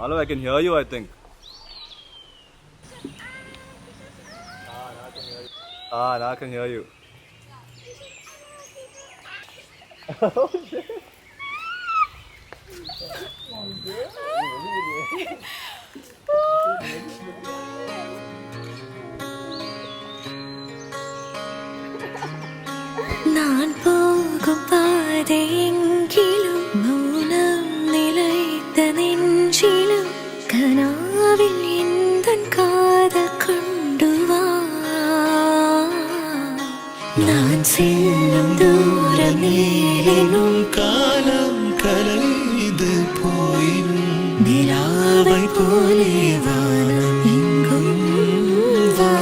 Hello, I can hear you, I think. Now I can hear you. Oh shit. நான் போகும் பாதையெங்கிலும் மௌனம் நிலைத்த நெஞ்சிலும் கனாவில் எந்தன் காதல் கொண்டு வா நான் செல்லும் தூரம் மேலும் காலம் கலைந்து போயினும் நிலாவை போலே வானம் எங்கும் வா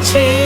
சேர